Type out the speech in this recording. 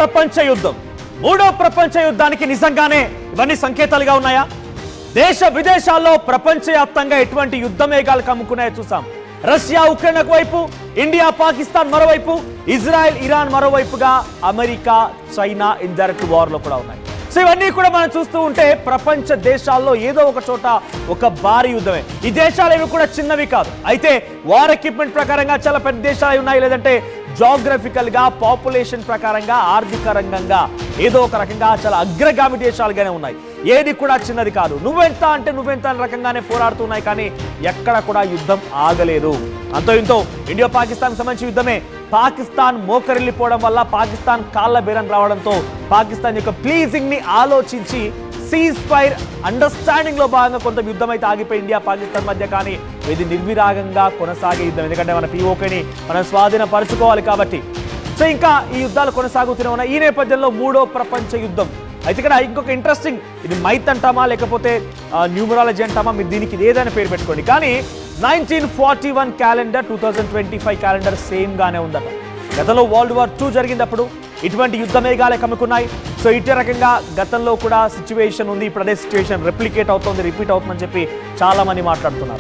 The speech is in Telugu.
ప్రపంచ యుద్ధం, మూడో ప్రపంచ యుద్ధానికి నిజంగానే ఇవన్నీ సంకేతాలుగా ఉన్నాయా? దేశ విదేశాల్లో ప్రపంచవ్యాప్తంగా ఎటువంటి యుద్ధ మేఘాలు కమ్ముకున్నాయో చూసాం. రష్యా ఉక్రెయిన్ ఒకవైపు, ఇండియా పాకిస్తాన్ మరోవైపు, ఇజ్రాయెల్ ఇరాన్ మరోవైపుగా, అమెరికా చైనా ఇండైరెక్ట్ వార్ లో కూడా ఉన్నాయి. సో ఇవన్నీ కూడా మనం చూస్తూ ఉంటే ప్రపంచ దేశాల్లో ఏదో ఒక చోట ఒక భారీ యుద్ధమే. ఈ దేశాలు ఏవి కూడా చిన్నవి కాదు. అయితే వార్ ఎక్విప్మెంట్ ప్రకారంగా చాలా పెద్ద దేశాలు ఉన్నాయి, లేదంటే జాగ్రఫికల్ గా, పాపులేషన్ ప్రకారంగా, ఆర్థిక రంగంగా ఏదో ఒక రకంగా చాలా అగ్రగామి దేశాలుగానే ఉన్నాయి. ఏది కూడా చిన్నది కాదు. నువ్వెంత అంటే నువ్వెంత అనే రకంగానే పోరాడుతున్నాయి, కానీ ఎక్కడ కూడా యుద్ధం ఆగలేదు. అంతో ఇంతో ఇండియా పాకిస్తాన్ సంబంధించి యుద్ధమే. పాకిస్తాన్ మోకరిల్లిపోవడం వల్ల, పాకిస్తాన్ కాళ్ళ బేరం రావడంతో పాకిస్తాన్ యొక్క ప్లీజింగ్ ని ఆలోచించి సీజ్ ఫైర్ అండర్స్టాండింగ్ లో భాగంగా కొంత యుద్ధం అయితే ఆగిపోయి ఇండియా పాకిస్తాన్ మధ్య. కానీ ఇది నిర్విరాగంగా కొనసాగే యుద్ధం, ఎందుకంటే మన పిఓకేని మనం స్వాధీనపరచుకోవాలి కాబట్టి. సో ఇంకా ఈ యుద్ధాలు కొనసాగుతూనే ఉన్నాయి. ఈ నేపథ్యంలో మూడో ప్రపంచ యుద్ధం. అయితే ఇక్కడ ఇంకొక ఇంట్రెస్టింగ్, ఇది మైత్ అంటామా లేకపోతే న్యూమరాలజీ అంటామా, మీరు దీనికి ఏదైనా పేరు పెట్టుకోండి, కానీ 1941 క్యాలెండర్ 2025 క్యాలెండర్ సేమ్ గానే ఉందట. గతంలో వరల్డ్ వార్ 2 జరిగినప్పుడు ఇటువంటి యుద్ధ మేఘాలే కమ్ముకున్నాయి. సో ఇటు రకంగా గతంలో కూడా సిచ్యువేషన్ ఉంది, ఇప్పుడు అదే సిచ్యువేషన్ రెప్లికేట్ అవుతుంది, రిపీట్ అవుతుందని చెప్పి చాలా మంది మాట్లాడుతున్నారు.